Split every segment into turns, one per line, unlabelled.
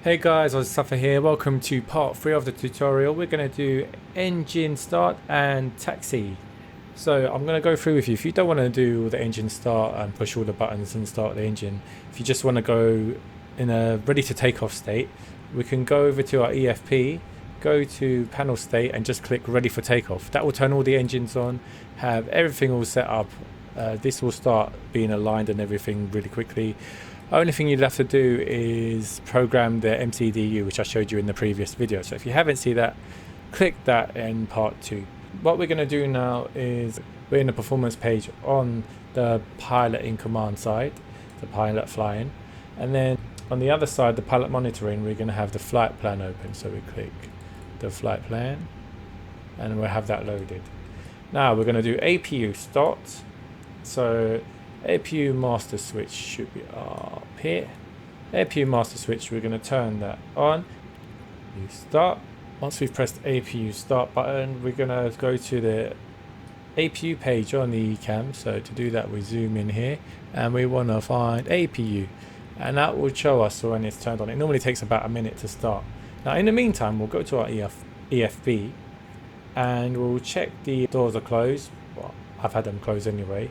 Hey guys, Safa here. Welcome to part 3 of the tutorial. We're going to do engine start and taxi. So I'm going to go through with you. If you don't want to do the engine start and push all the buttons and start the engine, if you just want to go in a ready to take off state, we can go over to our EFP, go to panel state and just click ready for takeoff. That will turn all the engines on, have everything all set up. This will start being aligned and everything really quickly. Only thing you'd have to do is program the MCDU, which I showed you in the previous video. So if you haven't seen that, click that in part 2. What we're going to do now is we're in the performance page on the pilot in command side, the pilot flying, and then on the other side, the pilot monitoring, we're going to have the flight plan open. So we click the flight plan and we'll have that loaded. Now we're going to do APU start. So APU master switch should be up here. APU master switch, we're going to turn that on. You start. Once we've pressed APU start button, we're going to go to the APU page on the eCam. So to do that, we zoom in here and we want to find APU, and that will show us when it's turned on. It normally takes about a minute to start. Now in the meantime, we'll go to our EFB and we'll check the doors are closed. Well, I've had them closed anyway.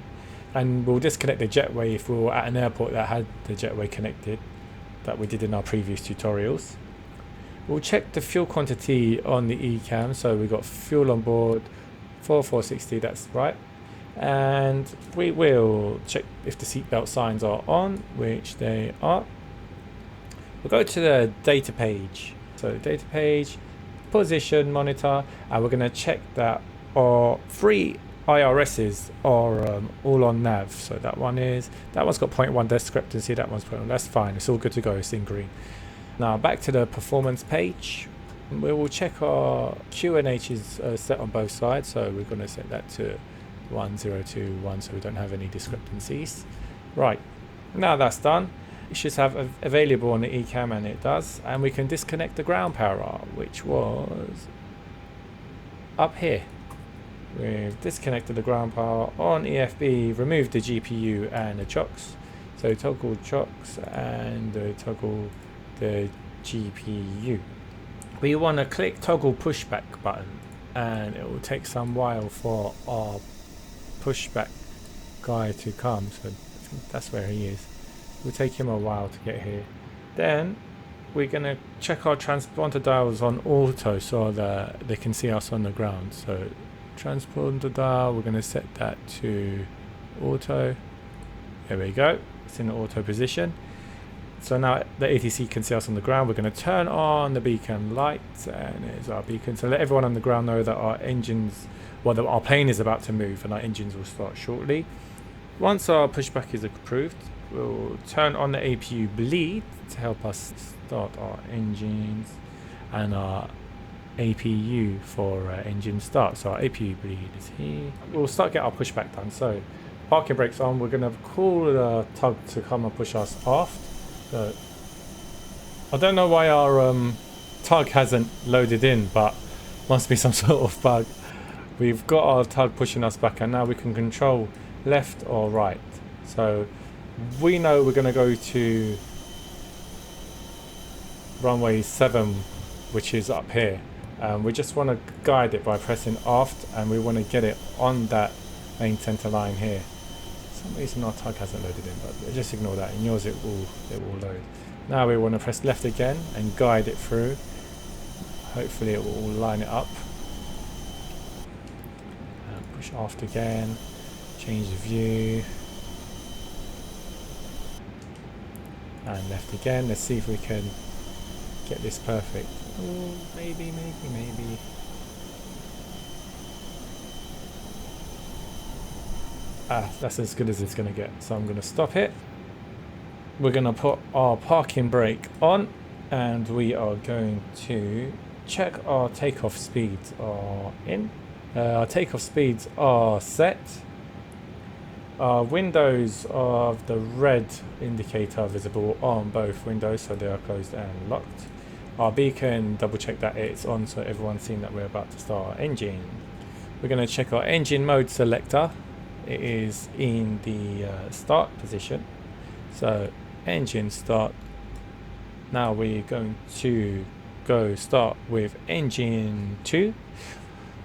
And we'll disconnect the jetway if we were at an airport that had the jetway connected, that we did in our previous tutorials. We'll check the fuel quantity on the eCam. So we've got fuel on board 4460, that's right. And we will check if the seatbelt signs are on, which they are. We'll go to the data page. So data page, position monitor, and we're going to check that our three IRSs are all on nav. So that one's got 0.1 discrepancy, that one's 0.1. That's fine, it's all good to go, it's in green. Now back to the performance page. We will check our QNH is set on both sides, so we're going to set that to 1021 so we don't have any discrepancies. Right, now that's done, it should have available on the eCam, and it does, and we can disconnect the ground power, which was up here. We've disconnected the ground power on EFB, removed the GPU and the chocks. So toggle chocks and toggle the GPU. We want to click toggle pushback button, and it will take some while for our pushback guy to come. So I think that's where he is. It will take him a while to get here. Then we're going to check our transponder dials on auto so that they can see us on the ground. So transponder dial, we're going to set that to auto. There we go, it's in the auto position. So now the ATC can see us on the ground. We're going to turn on the beacon lights, and there's our beacon. So let everyone on the ground know that our engines, well, our plane is about to move and our engines will start shortly. Once our pushback is approved, we'll turn on the APU bleed to help us start our engines and our APU for engine start. So our APU bleed is here. We'll start get our pushback done. So parking brakes on. We're going to call the tug to come and push us aft. So I don't know why our tug hasn't loaded in, but must be some sort of bug. We've got our tug pushing us back, and now we can control left or right. So we know we're going to go to runway 7, which is up here. We just want to guide it by pressing aft, and we want to get it on that main center line here. For some reason our tug hasn't loaded in, but just ignore that. In yours it will load. Now we want to press left again and guide it through. Hopefully it will line it up. And push aft again. Change the view. And left again. Let's see if we can get this perfect. Oh, maybe. That's as good as it's going to get. So I'm going to stop it. We're going to put our parking brake on, and we are going to check our takeoff speeds are in. Our takeoff speeds are set. Our windows of the red indicator are visible on both windows, so they are closed and locked. Our beacon, double check that it's on so everyone's seen that we're about to start our engine. We're going to check our engine mode selector. It is in the start position. So engine start, Now we're going to go start with engine 2.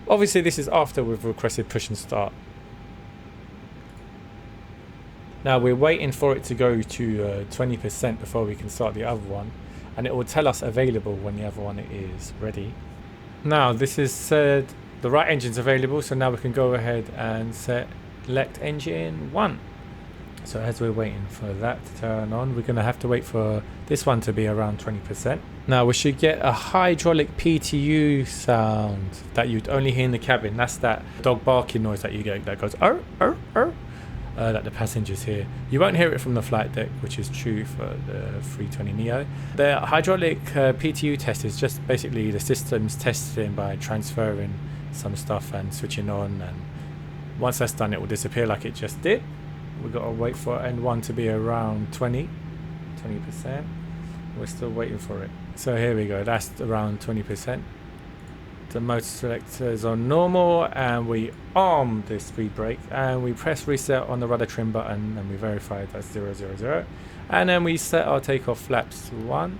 Obviously this is after we've requested push and start. Now we're waiting for it to go to 20% before we can start the other one, and it will tell us available when the other one is ready. Now this is said the right engine's available, so now we can go ahead and select engine 1. So as we're waiting for that to turn on, we're going to have to wait for this one to be around 20%. Now we should get a hydraulic PTU sound that you'd only hear in the cabin. That's that dog barking noise that you get that goes arr, arr, arr, that the passengers hear. You won't hear it from the flight deck, which is true for the 320neo. The hydraulic PTU test is just basically the system's testing by transferring some stuff and switching on, and once that's done it will disappear like it just did. We've got to wait for N1 to be around 20%. We're still waiting for it. So here we go, that's around 20%. The motor selector is on normal, and we arm the speed brake and we press reset on the rudder trim button, and we verify that's 000, and then we set our takeoff flaps to 1,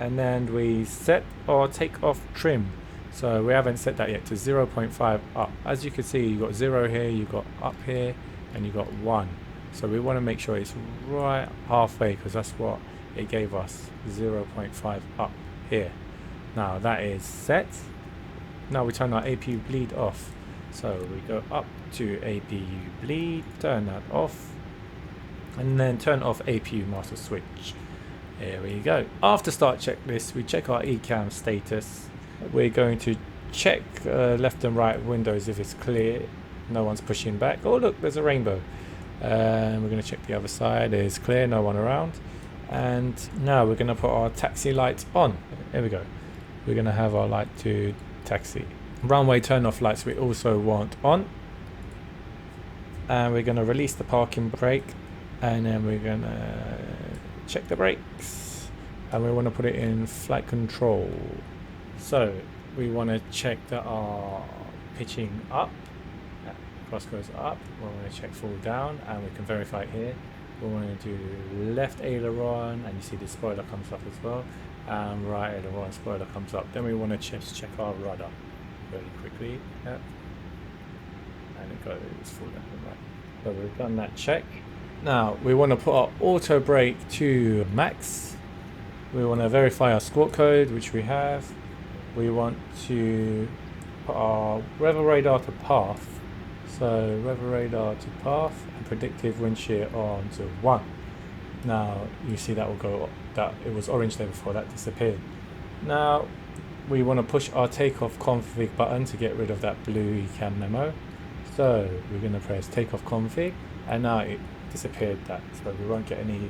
and then we set our takeoff trim. So we haven't set that yet, to 0.5 up. As you can see, you've got 0 here, you've got up here, and you got 1. So we want to make sure it's right halfway, because that's what it gave us, 0.5 up here. Now that is set. Now we turn our APU bleed off. So we go up to APU bleed, turn that off, and then turn off APU master switch. Here we go. After start checklist, we check our ECAM status. We're going to check left and right windows if it's clear, no one's pushing back. Oh look, there's a rainbow. We're going to check the other side, it's clear, no one around. And now we're going to put our taxi lights on. Here we go. We're going to have our light to taxi. Runway turn off lights we also want on. And we're going to release the parking brake, and then we're going to check the brakes, and we want to put it in flight control. So we want to check that our pitching up, cross goes up. We want to check full down, and we can verify it here. We want to do left aileron, and you see the spoiler comes up as well, and right aileron, spoiler comes up. Then we want to check our rudder really quickly, and it goes full left and right. So we've done that check. Now we want to put our auto brake to max. We want to verify our squawk code, which we have. We want to put our weather radar to path. So weather radar to path and predictive wind shear on to 1. Now you see that will go up, that it was orange there before, that disappeared. Now we want to push our takeoff config button to get rid of that blue ECAM memo. So we're going to press takeoff config, and now it disappeared that, so we won't get any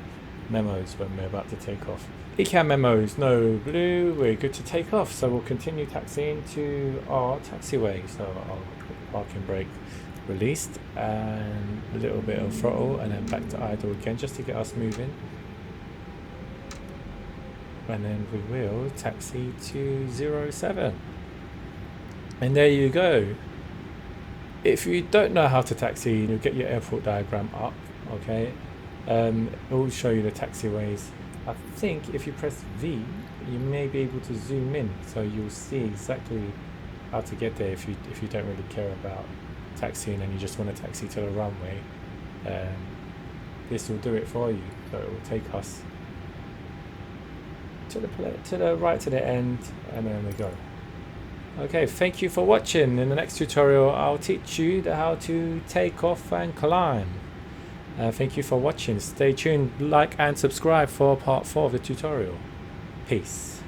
memos when we're about to take off. ECAM memos, no blue, we're good to take off. So we'll continue taxiing to our taxiway. So our parking brake released, and a little bit of throttle, and then back to idle again just to get us moving. And then we will taxi to 07. And there you go. If you don't know how to taxi, you'll get your airport diagram up, okay? It will show you the taxiways. I think if you press V, you may be able to zoom in, so you'll see exactly how to get there if you don't really care about taxiing and you just want to taxi to the runway. This will do it for you. So it will take us to the right to the end, and then we go. Okay, thank you for watching. In the next tutorial I'll teach you how to take off and climb. Thank you for watching. Stay tuned, like and subscribe for part 4 of the tutorial. Peace.